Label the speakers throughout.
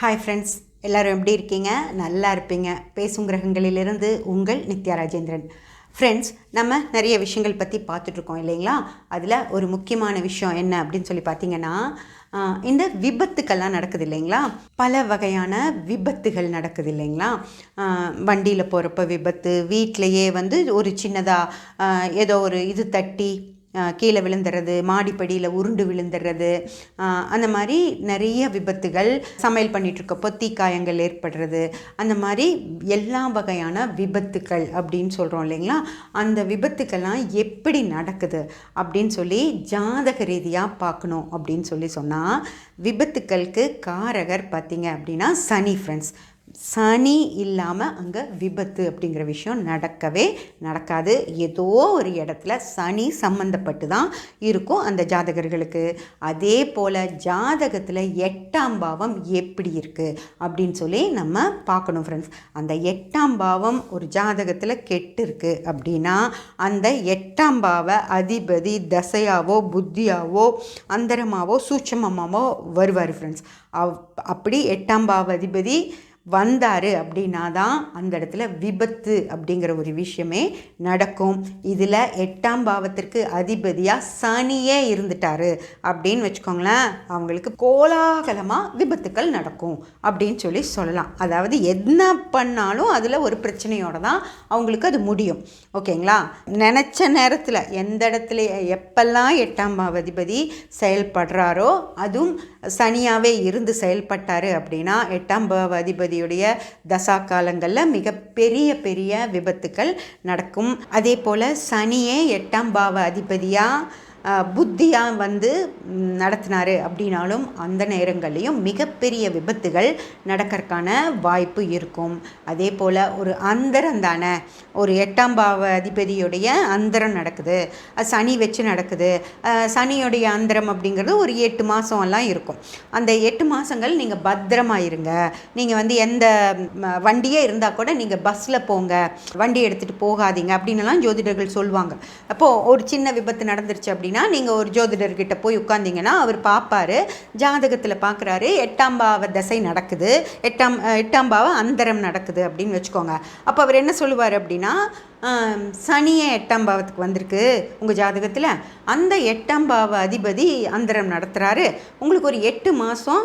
Speaker 1: Hi friends, எல்லோரும் எப்படி இருக்கீங்க? நல்லா இருப்பீங்க. பேசும் கிரகங்களிலிருந்து உங்கள் நித்யா ராஜேந்திரன். ஃப்ரெண்ட்ஸ், நம்ம நிறைய விஷயங்கள் பற்றி பார்த்துட்ருக்கோம் இல்லைங்களா? அதில் ஒரு முக்கியமான விஷயம் என்ன அப்படின்னு சொல்லி பார்த்தீங்கன்னா, இந்த விபத்துக்கள்லாம் நடக்குது இல்லைங்களா? பல வகையான விபத்துகள் நடக்குது இல்லைங்களா? வண்டியில் போகிறப்ப விபத்து, வீட்டிலையே ஒரு சின்னதாக ஏதோ ஒரு இது தட்டி கீழே விழுந்துடுறது, மாடிப்படியில் உருண்டு விழுந்துடுறது, அந்த மாதிரி நிறைய விபத்துகள். சமையல் பண்ணிகிட்ருக்கப்போ தீக்காயங்கள் ஏற்படுறது, அந்த மாதிரி எல்லா வகையான விபத்துக்கள் அப்படின்னு சொல்கிறோம் இல்லைங்களா? அந்த விபத்துக்கள்லாம் எப்படி நடக்குது அப்படின்னு சொல்லி ஜாதக ரீதியாக பார்க்கணும் அப்படின்னு சொன்னால், விபத்துக்களுக்கு காரகர் பார்த்திங்க அப்படின்னா சனி. ஃப்ரெண்ட்ஸ், சனி இல்லாமல் அங்கே விபத்து அப்படிங்கிற விஷயம் நடக்கவே நடக்காது. ஏதோ ஒரு இடத்துல சனி சம்மந்தப்பட்டு தான் இருக்கும் அந்த ஜாதகர்களுக்கு. அதே போல் ஜாதகத்தில் 8ஆம் பாவம் எப்படி இருக்குது அப்படின்னு சொல்லி நம்ம பார்க்கணும். ஃப்ரெண்ட்ஸ், அந்த 8ஆம் பாவம் ஒரு ஜாதகத்தில் கெட்டு இருக்குது அப்படின்னா அந்த 8ஆம் பாவ அதிபதி தசையாவோ புத்தியாவோ அந்தரமாவோ சூட்சமமாவோ வருவார். ஃப்ரெண்ட்ஸ், அப்படி 8ஆம் பாவ அதிபதி வந்தார் அப்படின்னா தான் அந்த இடத்துல விபத்து அப்படிங்கிற ஒரு விஷயமே நடக்கும். இதில் 8ஆம் பாவத்திற்கு அதிபதியாக சனியே இருந்துட்டார் அப்படின்னு வச்சுக்கோங்களேன், அவங்களுக்கு கோலாகலமாக விபத்துக்கள் நடக்கும் அப்படின்னு சொல்லலாம். அதாவது என்ன பண்ணாலும் அதில் ஒரு பிரச்சனையோடு தான் அவங்களுக்கு அது முடியும். ஓகேங்களா? நினச்ச நேரத்தில் எந்த இடத்துல எப்பெல்லாம் 8ஆம் பாவ அதிபதி செயல்படுறாரோ, அதுவும் சனியாகவே இருந்து செயல்பட்டார் அப்படின்னா 8ஆம் பாவ அதிபதி தசா காலங்களில் மிகப்பெரிய பெரிய விபத்துக்கள் நடக்கும். அதே போல் சனியே 8ஆம் பாவ அதிபதியாக புத்தியாக நடத்தினார் அப்படின்னாலும் அந்த நேரங்கள்லேயும் மிகப்பெரிய விபத்துகள் நடக்கிறதுக்கான வாய்ப்பு இருக்கும். அதே போல் ஒரு அந்தரம் தானே, ஒரு 8ஆம் பாவ அதிபதியுடைய அந்தரம் நடக்குது, சனி வச்சு நடக்குது. சனியுடைய அந்தரம் அப்படிங்கிறது ஒரு 8 மாதம்லாம் இருக்கும். அந்த 8 மாதங்கள் நீங்கள் பத்திரமா இருங்க. நீங்கள் எந்த வண்டியே இருந்தால் கூட நீங்கள் பஸ்ஸில் போங்க, வண்டி எடுத்துகிட்டு போகாதீங்க அப்படின்னுலாம் ஜோதிடர்கள் சொல்லுவாங்க. அப்போது ஒரு சின்ன விபத்து நடந்துருச்சு அப்படின்னா நீங்கள் ஒரு ஜோதிடர்கிட்ட போய் உட்கார்ந்தீங்கன்னா அவர் பார்ப்பார், ஜாதகத்தில் பார்க்குறாரு 8ஆம் பாவ தசை நடக்குது, 8ஆம் பாவ அந்தரம் நடக்குது அப்படின்னு வச்சுக்கோங்க. அப்போ அவர் என்ன சொல்லுவார் அப்படின்னா, சனியே 8ஆம் பாவத்துக்கு வந்திருக்கு உங்கள் ஜாதகத்தில், அந்த 8ஆம் பாவ அதிபதி அந்தரம் நடத்துகிறாரு, உங்களுக்கு ஒரு 8 மாதம்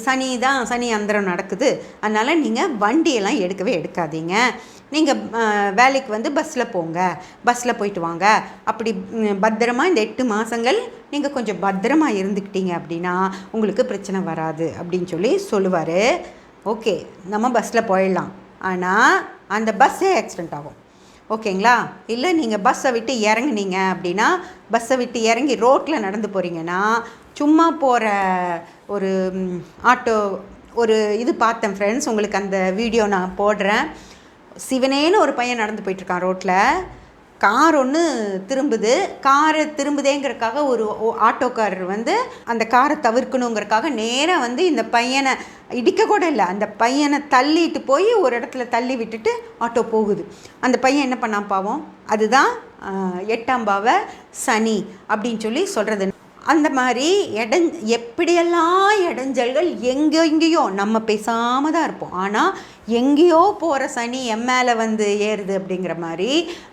Speaker 1: சனி அந்தரம் நடக்குது, அதனால் நீங்கள் வண்டியெல்லாம் எடுக்காதீங்க, நீங்கள் வேலைக்கு பஸ்ஸில் போங்க, பஸ்ஸில் போயிட்டு வாங்க, அப்படி பத்திரமா இந்த 8 மாதங்கள் நீங்கள் கொஞ்சம் பத்திரமா இருந்துக்கிட்டீங்க அப்படின்னா உங்களுக்கு பிரச்சனை வராது அப்படின்னு சொல்லுவார். ஓகே, நம்ம பஸ்ஸில் போயிடலாம், ஆனால் அந்த பஸ்ஸே ஆக்சிடெண்ட் ஆகும். ஓகேங்களா? இல்லை நீங்கள் பஸ்ஸை விட்டு இறங்குனீங்க அப்படின்னா, பஸ்ஸை விட்டு இறங்கி ரோட்டில் நடந்து போகிறீங்கன்னா, சும்மா போகிற ஒரு ஆட்டோ ஒரு இது பார்த்தேன். ஃப்ரெண்ட்ஸ், உங்களுக்கு அந்த வீடியோ நான் போடுறேன். சிவனேன்னு ஒரு பையன் நடந்து போயிட்டுருக்கான் ரோட்டில், கார் ஒன்று திரும்புதேங்கிறதுக்காக ஒரு ஆட்டோக்காரர் அந்த காரை தவிர்க்கணுங்கிறதுக்காக நேராக இந்த பையனை இடிக்க கூட இல்லை, அந்த பையனை தள்ளிட்டு போய் ஒரு இடத்துல தள்ளி விட்டுட்டு ஆட்டோ போகுது. அந்த பையன் என்ன பண்ணான் பாவம்? அதுதான் 8ஆம் பாவ சனி அப்படின்னு சொல்கிறது. அந்த மாதிரி எப்படியெல்லாம் இடைஞ்சல்கள் எங்கெங்கேயோ நம்ம பேசாமல் தான் இருப்போம், ஆனால் எங்கேயோ போகிற சனி மேலே ஏறுது அப்படிங்கிற மாதிரி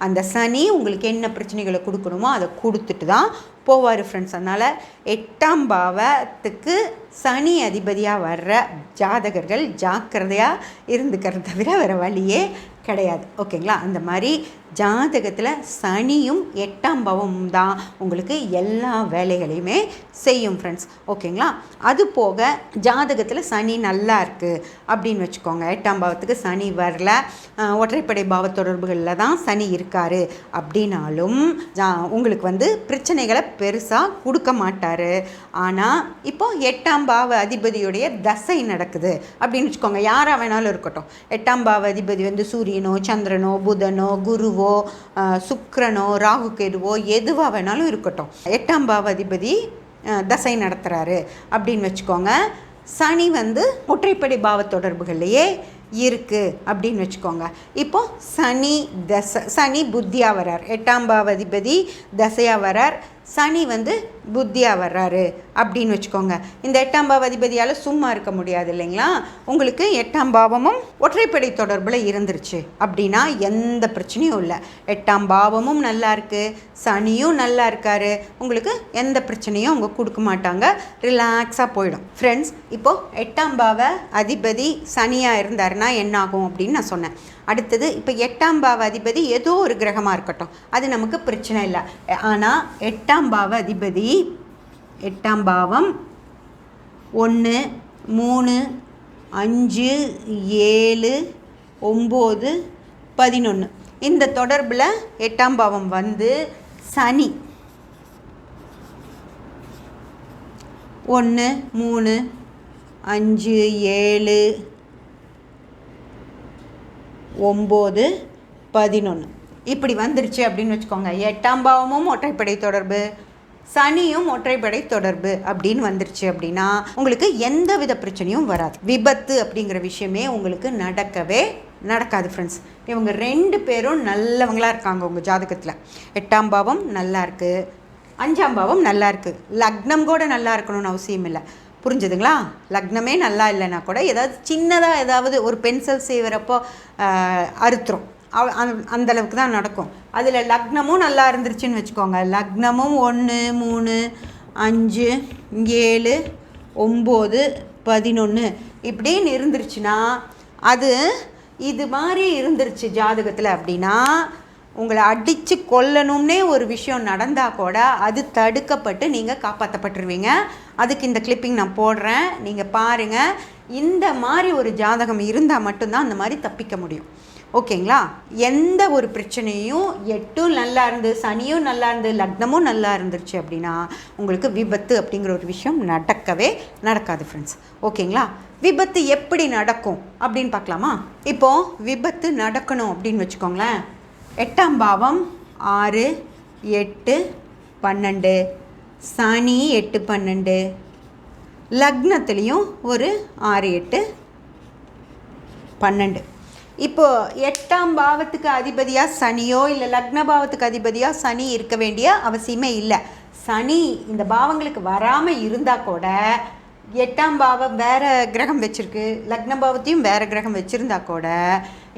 Speaker 1: அந்த சனி உங்களுக்கு என்ன பிரச்சனைகளை கொடுக்கணுமோ அதை கொடுத்துட்டு தான் போவார். ஃப்ரெண்ட்ஸ், அதனால் 8ஆம் பாவத்துக்கு சனி அதிபதியாக வர்ற ஜாதகர்கள் ஜாக்கிரதையாக இருந்துக்கிறது தவிர வேறு வழியே கிடையாது. ஓகேங்களா? அந்த மாதிரி ஜாதகத்தில் சனியும் 8ஆம் பாவமும் தான் உங்களுக்கு எல்லா வேலைகளையுமே செய்யும். ஃப்ரெண்ட்ஸ், ஓகேங்களா? அது போக ஜாதகத்தில் சனி நல்லா இருக்குது அப்படின்னு வச்சுக்கோங்க, 8ஆம் பாவத்துக்கு சனி வரல, ஒற்றைப்படை பாவ தொடர்புகளில் தான் சனி இருக்கார் அப்படின்னாலும் உங்களுக்கு பிரச்சனைகளை பெருசாக கொடுக்க மாட்டார். ஆனால் இப்போது 8ஆம் பாவ அதிபதியுடைய தசை நடக்குது அப்படின்னு வச்சுக்கோங்க, யாராக வேணாலும் இருக்கட்டும். 8ஆம் பாவ அதிபதி சூரியனோ சந்திரனோ புதனோ குருவோ சுக்கிரனோ ராகு கேதுவோ எதுவாக வேணாலும் இருக்கட்டும், 8ஆம் பாவ அதிபதி தசை நடத்துகிறாரு அப்படின்னு வச்சுக்கோங்க. சனி ஒற்றைப்படை பாவ தொடர்புகள்லையே இருக்குது அப்படின்னு வச்சுக்கோங்க. இப்போது சனி புத்தியாக வரார், 8ஆம் பாவ அதிபதி தசையாக வரார், சனி வந்து புத்தியாக வர்றாரு அப்படின்னு வச்சுக்கோங்க. இந்த 8ஆம் பாவ அதிபதியால் சும்மா இருக்க முடியாது இல்லைங்களா? உங்களுக்கு 8ஆம் பாவமும் ஒற்றைப்படை தொடர்பில் இருந்துருச்சு அப்படின்னா எந்த பிரச்சனையும் இல்லை. 8ஆம் பாவமும் நல்லா இருக்குது, சனியும் நல்லா இருக்காரு, உங்களுக்கு எந்த பிரச்சனையும் அவங்க கொடுக்க மாட்டாங்க, ரிலாக்ஸாக போயிடும். ஃப்ரெண்ட்ஸ், இப்போது 8ஆம் பாவ அதிபதி சனியாக இருந்தாருன்னா என்ன ஆகும் அப்படின்னு நான் சொன்னேன். அடுத்தது இப்போ 8ஆம் பாவ அதிபதி ஏதோ ஒரு கிரகமாக இருக்கட்டும், அது நமக்கு பிரச்சனை இல்லை. ஆனால் 8ஆம் பாவ அதிபதி 8ஆம் பாவம் 1, 3, 5, 7, 9, 11 இந்த தொடர்பில் 8ஆம் பாவம் வந்து சனி 1, 3, 5, 7, 9, 11 இப்படி வந்துருச்சு அப்படின்னு வச்சுக்கோங்க. 8ஆம் பாவமும் ஒற்றைப்படை தொடர்பு, சனியும் ஒற்றைப்படை தொடர்பு அப்படின்னு வந்துருச்சு அப்படின்னா உங்களுக்கு எந்த வித பிரச்சனையும் வராது. விபத்து அப்படிங்கிற விஷயமே உங்களுக்கு நடக்காது ஃப்ரெண்ட்ஸ். இவங்க 2 பேரும் நல்லவங்களாக இருக்காங்க உங்கள் ஜாதகத்தில். 8ஆம் பாவம் நல்லா இருக்குது, 5ஆம் பாவம் நல்லா இருக்குது. லக்னம் கூட நல்லா இருக்கணும்னு அவசியம் இல்லை, புரிஞ்சுதுங்களா? லக்னமே நல்லா இல்லைன்னா கூட ஏதாவது சின்னதாக ஏதாவது ஒரு பென்சில் செய்வரப்போ அறுத்துரும், அந்தளவுக்கு தான் நடக்கும். அதில் லக்னமும் நல்லா இருந்துருச்சுன்னு வச்சுக்கோங்க. லக்னமும் 1, 3, 5, 7, 9, 11 இப்படின்னு இருந்துருச்சுன்னா அது இது மாதிரி இருந்துருச்சு ஜாதகத்தில் அப்படின்னா உங்களை அடித்து கொல்லணும்னே ஒரு விஷயம் நடந்தால் கூட அது தடுக்கப்பட்டு நீங்கள் காப்பாற்றப்பட்டுருவீங்க. அதுக்கு இந்த கிளிப்பிங் நான் போடுறேன், நீங்கள் பாருங்கள். இந்த மாதிரி ஒரு ஜாதகம் இருந்தால் மட்டும்தான் அந்த மாதிரி தப்பிக்க முடியும். ஓகேங்களா? எந்த ஒரு பிரச்சனையும் 8ம் நல்லா இருந்து, சனியும் நல்லா இருந்து, லக்னமும் நல்லா இருந்துருச்சு அப்படின்னா உங்களுக்கு விபத்து அப்படிங்கிற ஒரு விஷயம் நடக்காது ஃப்ரெண்ட்ஸ். ஓகேங்களா? விபத்து எப்படி நடக்கும் அப்படின்னு பார்க்கலாமா? இப்போது விபத்து நடக்கணும் அப்படின்னு வச்சுக்கோங்களேன். 8ஆம் பாவம் 6, 8, 12 சனி 8, 12 லக்னத்துலேயும் ஒரு 6, 8, 12. இப்போது 8ஆம் பாவத்துக்கு அதிபதியாக சனியோ இல்லை லக்ன பாவத்துக்கு அதிபதியாக சனி இருக்க வேண்டிய அவசியமே இல்லை. சனி இந்த பாவங்களுக்கு வராமல் இருந்தால் கூட 8ஆம் பாவம் வேறு கிரகம் வச்சுருக்கு, லக்ன பாவத்தையும் வேறு கிரகம் வச்சுருந்தா கூட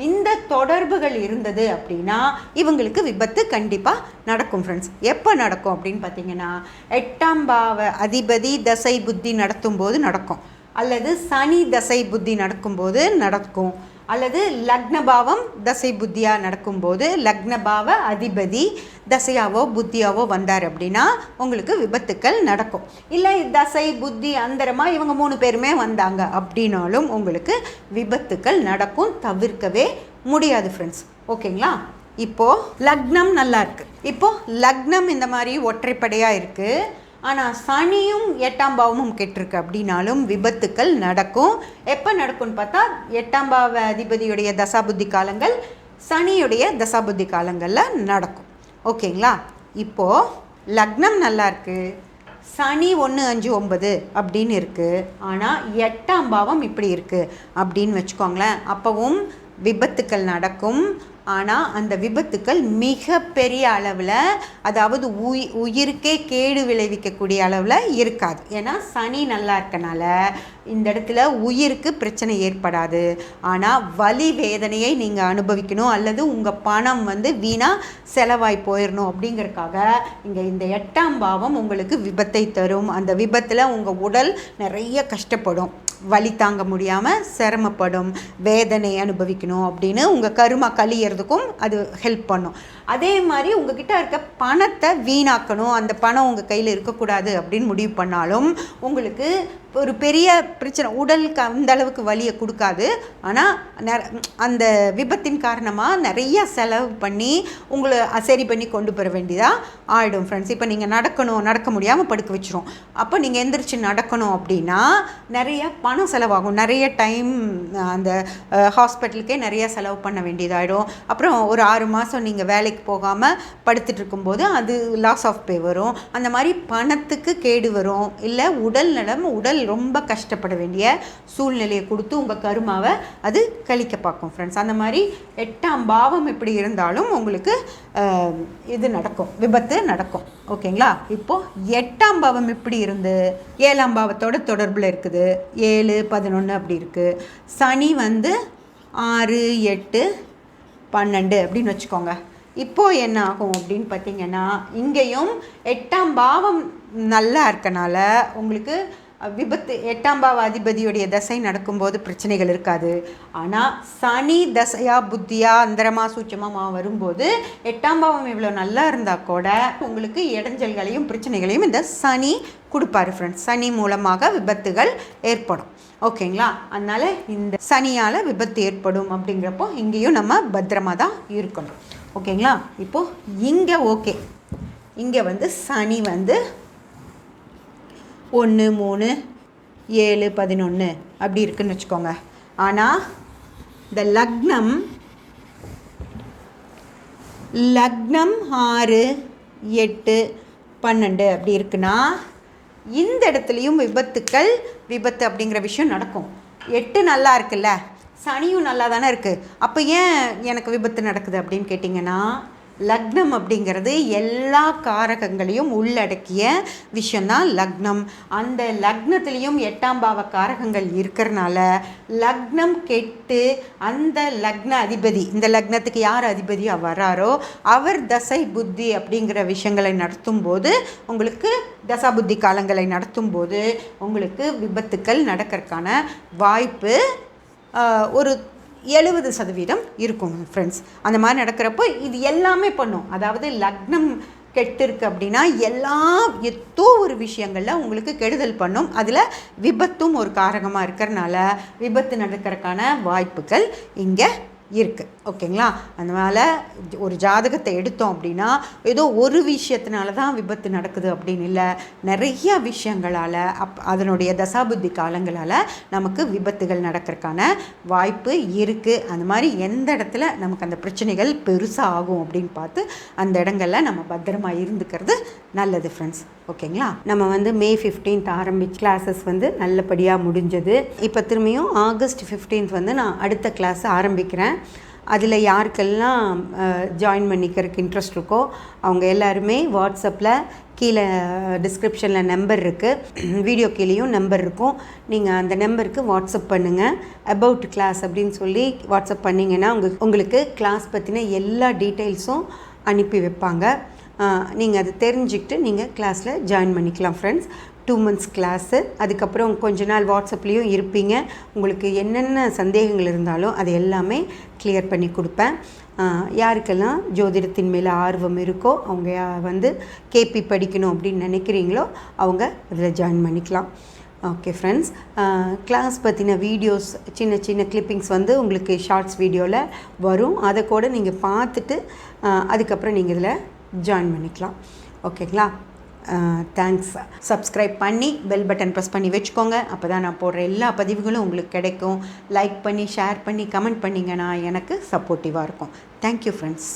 Speaker 1: இந்த தொடர்புகள் இருந்தது அப்படின்னா இவங்களுக்கு விபத்து கண்டிப்பாக நடக்கும் ஃப்ரெண்ட்ஸ். எப்போ நடக்கும் அப்படின்னு பார்த்தீங்கன்னா 8ஆம் பாவ அதிபதி தசை புத்தி நடத்தும் போது நடக்கும், அல்லது சனி தசை புத்தி நடக்கும்போது நடக்கும், அல்லது லக்னபாவம் தசை புத்தியாக நடக்கும்போது லக்னபாவ அதிபதி தசையாவோ புத்தியாவோ வந்தார் அப்படின்னா உங்களுக்கு விபத்துக்கள் நடக்கும். இல்லை தசை புத்தி அந்தரமாக இவங்க 3 பேருமே வந்தாங்க அப்படின்னாலும் உங்களுக்கு விபத்துக்கள் நடக்கும், தவிர்க்கவே முடியாது ஃப்ரெண்ட்ஸ். ஓகேங்களா? இப்போது லக்னம் நல்லா இருக்குது. இப்போது லக்னம் இந்த மாதிரி ஒற்றைப்படையாக இருக்குது, ஆனால் சனியும் 8ஆம் பாவமும் கெட்டிருக்கு அப்படின்னாலும் விபத்துக்கள் நடக்கும். எப்போ நடக்கும்னு பார்த்தா 8ஆம் பாவ அதிபதியுடைய தசாபுத்தி காலங்கள், சனியுடைய தசாபுத்தி காலங்களில் நடக்கும். ஓகேங்களா? இப்போது லக்னம் நல்லா இருக்குது, சனி 1, 5, 9 அப்படின்னு இருக்குது, ஆனால் 8ஆம் பாவம் இப்படி இருக்குது அப்படின்னு வச்சுக்கோங்களேன். அப்போவும் விபத்துக்கள் நடக்கும். ஆனால் அந்த விபத்துக்கள் மிக பெரிய அளவில், அதாவது உயிருக்கே கேடு விளைவிக்கக்கூடிய அளவில் இருக்காது. ஏன்னா சனி நல்லா இருக்கனால இந்த இடத்துல உயிருக்கு பிரச்சனை ஏற்படாது. ஆனால் வலி வேதனையை நீங்கள் அனுபவிக்கணும், அல்லது உங்கள் பணம் வீணாக செலவாய் போயிடணும் அப்படிங்கிறதுக்காக இங்கே இந்த 8ஆம் பாவம் உங்களுக்கு விபத்தை தரும். அந்த விபத்தில் உங்கள் உடல் நிறைய கஷ்டப்படும், வலி தாங்க முடியாமல் சிரமப்படும், வேதனை அனுபவிக்கணும் அப்படின்னு உங்கள் கருமா கழியறதுக்கும் அது ஹெல்ப் பண்ணும். அதே மாதிரி உங்ககிட்ட இருக்க பணத்தை வீணாக்கணும், அந்த பணம் உங்கள் கையில் இருக்கக்கூடாது அப்படின்னு முடிவு பண்ணாலும் உங்களுக்கு ஒரு பெரிய பிரச்சனை, உடலுக்கு அந்த அளவுக்கு வலியை கொடுக்காது. ஆனால் அந்த விபத்தின் காரணமாக நிறைய செலவு பண்ணி உங்களை சரி பண்ணி கொண்டு போக வேண்டியதாக ஆகிடும் ஃப்ரெண்ட்ஸ். இப்போ நீங்கள் நடக்க முடியாமல் படுக்க வச்சிரும். அப்போ நீங்கள் எந்திரிச்சு நடக்கணும் அப்படின்னா நிறைய பணம் செலவாகும், நிறைய டைம் அந்த ஹாஸ்பிட்டலுக்கே நிறைய செலவு பண்ண வேண்டியதாகிடும். அப்புறம் ஒரு 6 மாதம் நீங்கள் வேலைக்கு போகாமல் படுத்துட்டு இருக்கும்போது அது லாஸ் ஆஃப் பே வரும். அந்த மாதிரி பணத்துக்கு கேடு வரும். இல்லை உடல் ரொம்ப கஷ்டப்பட வேண்டிய சூழ்நிலையை கொடுத்து உங்கள் கருமாவை அது கழிக்க பார்க்கும் ஃப்ரெண்ட்ஸ். அந்த மாதிரி 8ஆம் பாவம் எப்படி இருந்தாலும் உங்களுக்கு இது நடக்கும், விபத்து நடக்கும். ஓகேங்களா? இப்போது 8ஆம் பாவம் எப்படி இருந்து 7ஆம் பாவத்தோட தொடர்பில் இருக்குது, 7, 11 அப்படி இருக்குது. சனி வந்து 6, 8, 12 அப்படின்னு வச்சுக்கோங்க. இப்போது என்ன ஆகும் அப்படின்னு பார்த்திங்கன்னா, இங்கேயும் 8ஆம் பாவம் நல்லா இருக்கனால உங்களுக்கு விபத்து 8ஆம் பாவ அதிபதியுடைய தசை நடக்கும்போது பிரச்சனைகள் இருக்காது. ஆனால் சனி தசையா புத்தியா அந்தரமா சூட்சமாக வரும்போது 8ஆம் பாவம் இவ்வளோ நல்லா இருந்தால் கூட உங்களுக்கு இடைஞ்சல்களையும் பிரச்சனைகளையும் இந்த சனி கொடுப்பாரு ஃப்ரெண்ட்ஸ். சனி மூலமாக விபத்துகள் ஏற்படும். ஓகேங்களா? அதனால் இந்த சனியால் விபத்து ஏற்படும். அப்படிங்கிறப்போ இங்கேயும் நம்ம பத்திரமாக தான் இருக்கணும். ஓகேங்களா? இப்போது இங்கே ஓகே, இங்கே வந்து சனி வந்து 1, 3, 7, 11 அப்படி இருக்குன்னு வச்சுக்கோங்க. ஆனால் இந்த லக்னம் 6, 8, 12 அப்படி இருக்குன்னா இந்த இடத்துலையும் விபத்து அப்படிங்கிற விஷயம் நடக்கும். 8 நல்லா இருக்குல்ல, சனியும் நல்லா தானே இருக்குது. அப்போ ஏன் எனக்கு விபத்து நடக்குது அப்படின்னு கேட்டிங்கன்னா, லக்னம் அப்படிங்கிறது எல்லா காரகங்களையும் உள்ளடக்கிய விஷயந்தான் லக்னம். அந்த லக்னத்துலேயும் 8ஆம் பாவ காரகங்கள் இருக்கிறனால லக்னம் கெட்டு அந்த லக்ன அதிபதி, இந்த லக்னத்துக்கு யார் அதிபதியாக வராரோ அவர் தசை புத்தி அப்படிங்கிற விஷயங்களை நடத்தும் போது, உங்களுக்கு தசா புத்தி காலங்களை நடத்தும் போது உங்களுக்கு விபத்துக்கள் நடக்கிறதுக்கான வாய்ப்பு ஒரு 70% இருக்கும் ஃப்ரெண்ட்ஸ். அந்த மாதிரி நடக்கிறப்போ இது எல்லாமே பண்ணும். அதாவது லக்னம் கெட்டு இருக்குது அப்படின்னா ஏதோ ஒரு விஷயங்களில் உங்களுக்கு கெடுதல் பண்ணும். அதில் விபத்தும் ஒரு காரகமாக இருக்கிறனால விபத்து நடக்கிறதுக்கான வாய்ப்புகள் இங்கே இருக்குது. ஓகேங்களா? அதனால் ஒரு ஜாதகத்தை எடுத்தோம் அப்படின்னா ஏதோ ஒரு விஷயத்தினால தான் விபத்து நடக்குது அப்படின்னு இல்லை, நிறைய விஷயங்களால் அதனுடைய தசாபுத்தி காலங்களால் நமக்கு விபத்துகள் நடக்கிறதுக்கான வாய்ப்பு இருக்குது. அந்த மாதிரி எந்த இடத்துல நமக்கு அந்த பிரச்சனைகள் பெருசாக ஆகும் அப்படின்னு பார்த்து அந்த இடங்களில் நம்ம பத்திரமாக இருந்துக்கிறது நல்லது ஃப்ரெண்ட்ஸ். ஓகேங்களா? நம்ம வந்து May 15th ஆரம்பிச்ச கிளாஸஸ் வந்து நல்லபடியாக முடிஞ்சது. இப்போ திரும்பியும் August 15th வந்து நான் அடுத்த கிளாஸ் ஆரம்பிக்கிறேன். அதில் யாருக்கெல்லாம் ஜாயின் பண்ணிக்கிறதுக்கு இன்ட்ரெஸ்ட் இருக்கோ அவங்க எல்லாருமே வாட்ஸ்அப்பில் கீழே டிஸ்கிரிப்ஷனில் நம்பர் இருக்குது, வீடியோ கீழேயும் நம்பர் இருக்கும். நீங்கள் அந்த நம்பருக்கு வாட்ஸ்அப் பண்ணுங்கள். அபவுட் கிளாஸ் அப்படின்னு சொல்லி வாட்ஸ்அப் பண்ணிங்கன்னா உங்களுக்கு கிளாஸ் பற்றின எல்லா டீட்டெயில்ஸும் அனுப்பி வைப்பாங்க. நீங்கள் அதை தெரிஞ்சுக்கிட்டு நீங்கள் கிளாஸில் ஜாயின் பண்ணிக்கலாம் ஃப்ரெண்ட்ஸ். 2 months class. அதுக்கப்புறம் கொஞ்ச நாள் வாட்ஸ்அப்லேயும் இருப்பீங்க. உங்களுக்கு என்னென்ன சந்தேகங்கள் இருந்தாலும் அது எல்லாமே கிளியர் பண்ணி கொடுப்பேன். யாருக்கெல்லாம் ஜோதிடத்தின் மேலே ஆர்வம் இருக்கோ அவங்க வந்து கேபி படிக்கணும் அப்படின்னு நினைக்கிறீங்களோ அவங்க அதில் ஜாயின் பண்ணிக்கலாம். ஓகே ஃப்ரெண்ட்ஸ், கிளாஸ் பற்றின வீடியோஸ் சின்ன சின்ன கிளிப்பிங்ஸ் வந்து உங்களுக்கு ஷார்ட்ஸ் வீடியோவில் வரும். அதை கூட நீங்கள் பார்த்துட்டு அதுக்கப்புறம் நீங்கள் இதில் ஜாயின் பண்ணிக்கலாம். ஓகேங்களா? தேங்க்ஸ். சப்ஸ்கிரைப் பண்ணி பெல் பட்டன் ப்ரெஸ் பண்ணி வச்சுக்கோங்க. அப்போ தான் நான் போடுற எல்லா பதிவுகளும் உங்களுக்கு கிடைக்கும். லைக் பண்ணி ஷேர் பண்ணி கமெண்ட் பண்ணிங்கன்னா எனக்கு சப்போர்ட்டிவாக இருக்கும். Thank you friends.